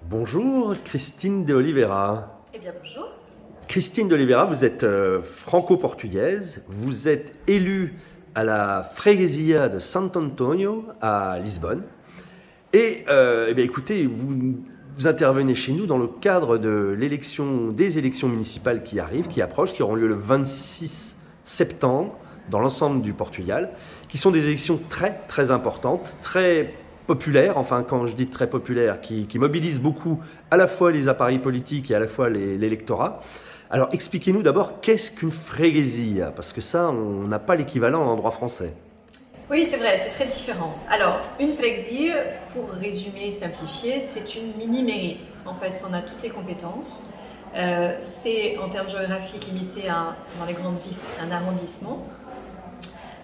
Bonjour Christine de Oliveira. Eh bien bonjour. Christine de Oliveira, vous êtes franco-portugaise, vous êtes élue à la Freguesia de Santo Antonio à Lisbonne. Et eh bien, écoutez, vous intervenez chez nous dans le cadre de des élections municipales qui arrivent, qui approchent, qui auront lieu le 26 septembre dans l'ensemble du Portugal, qui sont des élections très très importantes, très populaires, enfin quand je dis très populaires, qui mobilisent beaucoup à la fois les appareils politiques et à la fois l'électorat. Alors expliquez-nous d'abord qu'est-ce qu'une freguesia, parce que ça on n'a pas l'équivalent en droit français. Oui, c'est vrai, c'est très différent. Alors, une flexie, pour résumer et simplifier, c'est une mini-mairie. En fait, on a toutes les compétences. C'est, en termes géographiques, limité dans les grandes villes, ce serait un arrondissement.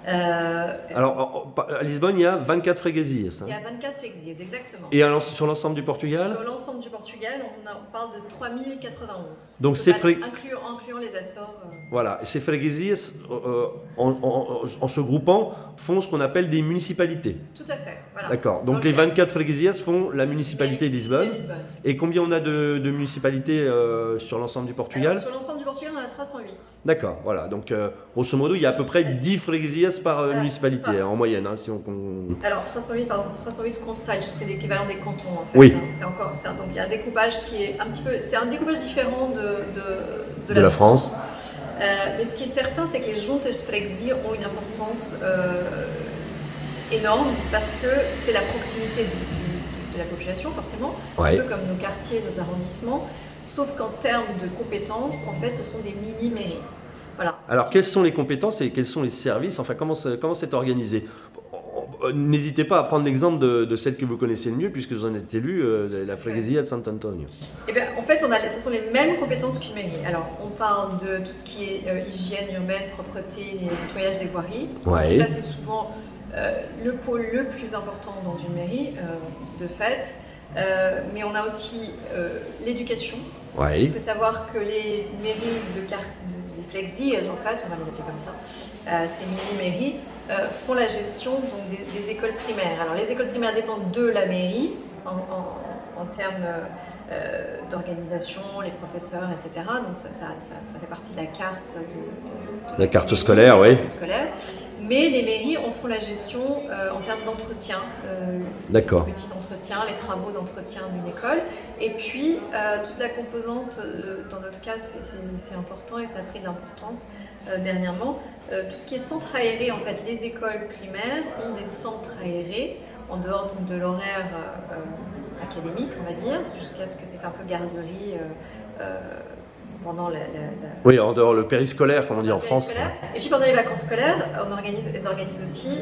Alors, à Lisbonne, il y a 24 freguesias. Il y a 24 flexies, exactement. Et sur l'ensemble du Portugal? Sur l'ensemble du Portugal, on parle de 3091. Donc, incluant les Açores. Voilà, et ces freguesias, en se groupant, font ce qu'on appelle des municipalités. Tout à fait, voilà. D'accord, donc les 24 freguesias font la municipalité de Lisbonne. Et combien on a de municipalités sur l'ensemble du Portugal? Alors, sur l'ensemble du Portugal, on a 308. D'accord, voilà, donc grosso modo, il y a à peu près 10 freguesias par municipalité, en moyenne. Hein, si Alors, 308 conseils, c'est l'équivalent des cantons, en fait. Oui. Donc, il y a un découpage qui est un petit peu... C'est un découpage différent de la France. Mais ce qui est certain, c'est que les juntas de freguesia ont une importance énorme parce que c'est la proximité de la population, forcément, ouais. Un peu comme nos quartiers, nos arrondissements, sauf qu'en termes de compétences, en fait, ce sont des mini-mairies. Voilà. Alors, quelles sont les compétences et quels sont les services? Enfin, comment c'est organisé? N'hésitez pas à prendre l'exemple de celle que vous connaissez le mieux, puisque vous en êtes élu, la freguesia de Santo Antonio. Eh bien, en fait, ce sont les mêmes compétences qu'une mairie. Alors, on parle de tout ce qui est hygiène urbaine, propreté, nettoyage des voiries. Ouais. Ça, c'est souvent le pôle le plus important dans une mairie, de fait. Mais on a aussi l'éducation. Ouais. Il faut savoir que les mairies les flexies, en fait, on va les appeler comme ça, ces mini-mairies, font la gestion des écoles primaires. Alors les écoles primaires dépendent de la mairie en termes d'organisation, les professeurs, etc. Donc ça fait partie de la carte la carte scolaire, oui. Mais les mairies en font la gestion en termes d'entretien. D'accord. Les petits entretiens, les travaux d'entretien d'une école. Et puis toute la composante, dans notre cas c'est important et ça a pris de l'importance dernièrement, tout ce qui est centre aéré, en fait les écoles primaires ont des centres aérés en dehors donc, de l'horaire académique, on va dire, jusqu'à ce que c'est un peu garderie pendant Oui, en dehors le périscolaire, comme on dit en France. Et puis pendant les vacances scolaires, elles organisent aussi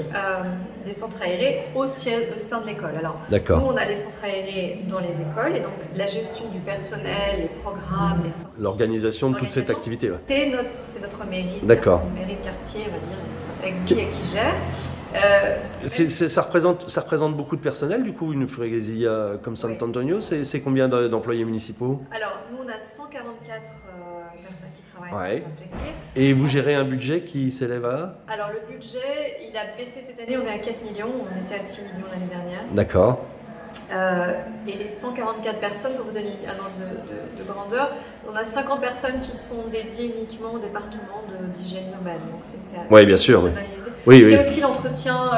des centres aérés au sein de l'école. Alors, nous, on a les centres aérés dans les écoles, et donc la gestion du personnel, les programmes, l'organisation de toute cette activité. Ouais. C'est notre mairie, D'accord. Mairie de quartier, on va dire, notre flexie qui gère. Ça représente beaucoup de personnel, du coup, une freguesia comme Santo Antonio. C'est combien d'employés municipaux? Alors, nous, on a 144 personnes qui travaillent dans la flexie. Et vous gérez un budget qui s'élève à? Alors, le budget, il a baissé cette année, on est à 4 millions, on était à 6 millions l'année dernière. D'accord. Et les 144 personnes, pour vous donner un ordre de grandeur, on a 50 personnes qui sont dédiées uniquement au département d'hygiène urbaine. Oui, bien sûr. C'est aussi l'entretien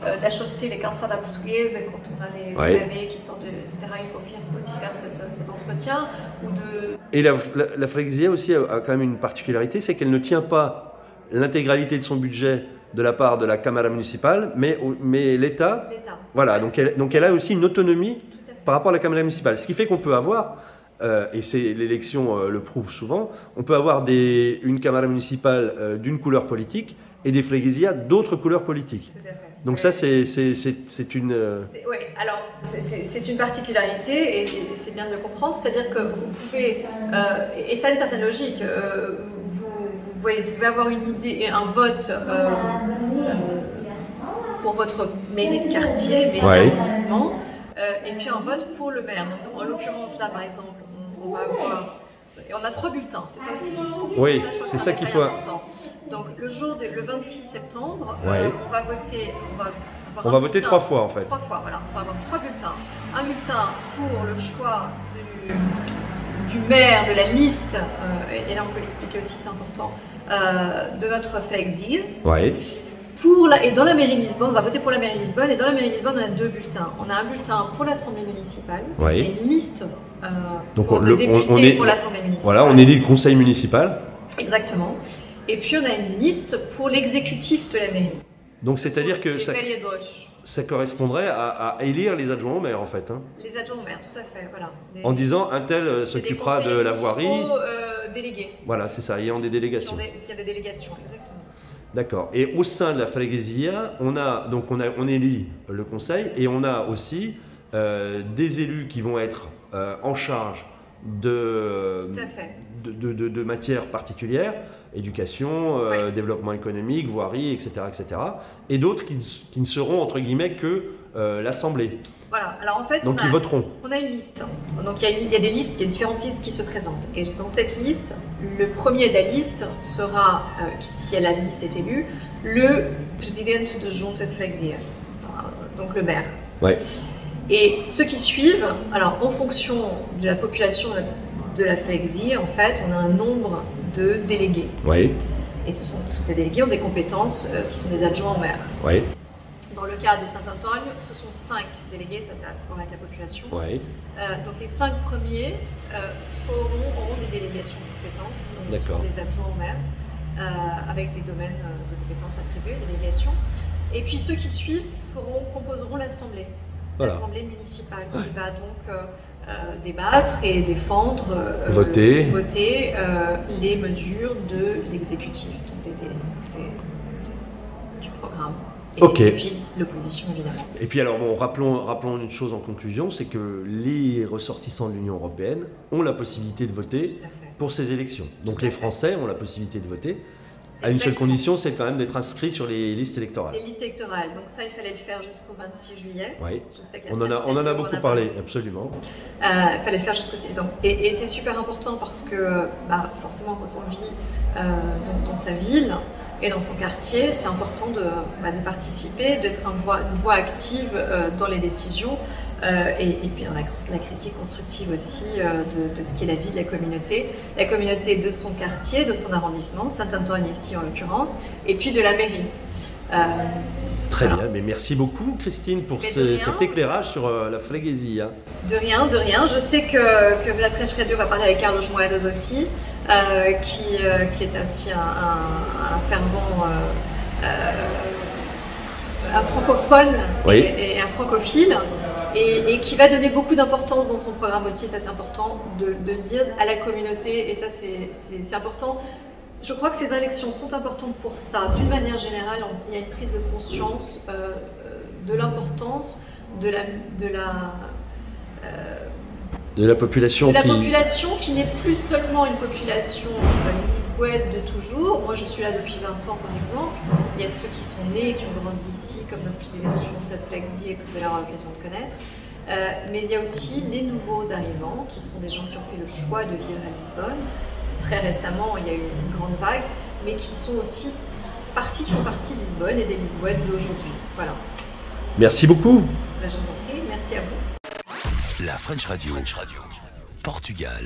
de la chaussée, les calçadas portugaises, quand on a des pavés qui sortent, etc. Il faut aussi faire cet entretien. Et la freguesia aussi a quand même une particularité, c'est qu'elle ne tient pas l'intégralité de son budget de la part de la Câmara municipale, mais l'État. Voilà, donc elle a aussi une autonomie par rapport à la Câmara municipale. Ce qui fait qu'on peut avoir, et l'élection le prouve souvent, on peut avoir une Câmara municipale d'une couleur politique et des freguesias d'autres couleurs politiques. Tout à fait. Donc ça, c'est une... Oui, alors c'est une particularité et c'est bien de le comprendre, c'est-à-dire que vous pouvez, et ça a une certaine logique, vous pouvez avoir une idée et un vote pour votre mairie de quartier, mairie d'arrondissement, et puis un vote pour le maire. Donc, en l'occurrence, là, par exemple, on va avoir... Et on a 3 bulletins, c'est ça aussi qu'il faut. Oui, c'est ça qu'il faut. Donc le 26 septembre, on va voter, on va avoir On va voter 3 fois en fait. 3 fois, voilà. On va avoir 3 bulletins. Un bulletin pour le choix du maire, de la liste, et là on peut l'expliquer aussi, c'est important, de notre Freguesia. Ouais. Et dans la mairie de Lisbonne, on va voter pour la mairie de Lisbonne, et dans la mairie de Lisbonne, on a 2 bulletins. On a un bulletin pour l'Assemblée municipale, ouais. il y a une liste donc pour le député pour l'Assemblée municipale. Voilà, on élit le conseil municipal. Exactement. Et puis on a une liste pour l'exécutif de la mairie. Donc c'est-à-dire que ça correspondrait à élire les adjoints au maire en fait. Hein. Les adjoints au maire, tout à fait, voilà. En disant un tel s'occupera de la voirie. Délégués. Voilà, c'est ça, ayant des délégations. Il y a des délégations, exactement. D'accord. Et au sein de la Freguesia, on élit le conseil et on a aussi des élus qui vont être en charge de matières particulières, éducation, développement économique, voirie, etc. Et d'autres qui ne seront entre guillemets que l'Assemblée. Voilà, alors en fait, ils voteront. On a une liste. Donc il y a des listes, il y a différentes listes qui se présentent. Et dans cette liste, le premier de la liste sera, si la liste est élue, le président de Junta de Freguesia, donc le maire. Ouais. Et ceux qui suivent, alors en fonction de la population de la Freguesia, en fait, on a un nombre de délégués. Oui. Et ces délégués ont des compétences qui sont des adjoints au maire. Oui. Dans le cas de Saint-Antoine, ce sont 5 délégués, ça c'est à rapport avec la population. Oui. Donc les 5 premiers auront des délégations de compétences, donc seront des adjoints au maire, avec des domaines de compétences attribués, des délégations. Et puis ceux qui suivent composeront l'Assemblée. Voilà. L'Assemblée municipale qui va donc débattre et défendre, voter les mesures de l'exécutif, donc du programme. Et puis l'opposition évidemment. Et puis alors bon, rappelons une chose en conclusion, c'est que les ressortissants de l'Union européenne ont la possibilité de voter pour ces élections. Donc les Français ont la possibilité de voter. À une seule condition, c'est quand même d'être inscrit sur les listes électorales. Les listes électorales, donc ça il fallait le faire jusqu'au 26 juillet. Oui, on en a beaucoup parlé, absolument. Il fallait le faire jusqu'au 6 ans. Et c'est super important parce que forcément quand on vit dans sa ville et dans son quartier, c'est important de participer, d'être une voix active dans les décisions. Et puis dans la critique constructive aussi de ce qu'est la vie de la communauté de son quartier, de son arrondissement, Saint-Antoine ici en l'occurrence, et puis de la mairie. Très bien, mais merci beaucoup Christine pour cet éclairage sur la Freguesia. De rien. Je sais que la French Radio va parler avec Carlos Moedas aussi, qui est aussi un fervent, un francophone et un francophile. Et qui va donner beaucoup d'importance dans son programme aussi, ça c'est important de le dire, à la communauté, et ça c'est important. Je crois que ces élections sont importantes pour ça. D'une manière générale, il y a une prise de conscience de l'importance de la population qui n'est plus seulement une population lisboète de toujours. Moi je suis là depuis 20 ans par exemple. Il y a ceux qui sont nés, qui ont grandi ici, comme notre président Junta de Freguesia que vous allez avoir l'occasion de connaître. Mais il y a aussi les nouveaux arrivants, qui sont des gens qui ont fait le choix de vivre à Lisbonne. Très récemment, il y a eu une grande vague, mais qui sont aussi qui font partie de Lisbonne et des Lisboètes d'aujourd'hui. Voilà. Merci beaucoup. Je vous en prie, merci à vous. La French Radio, Portugal.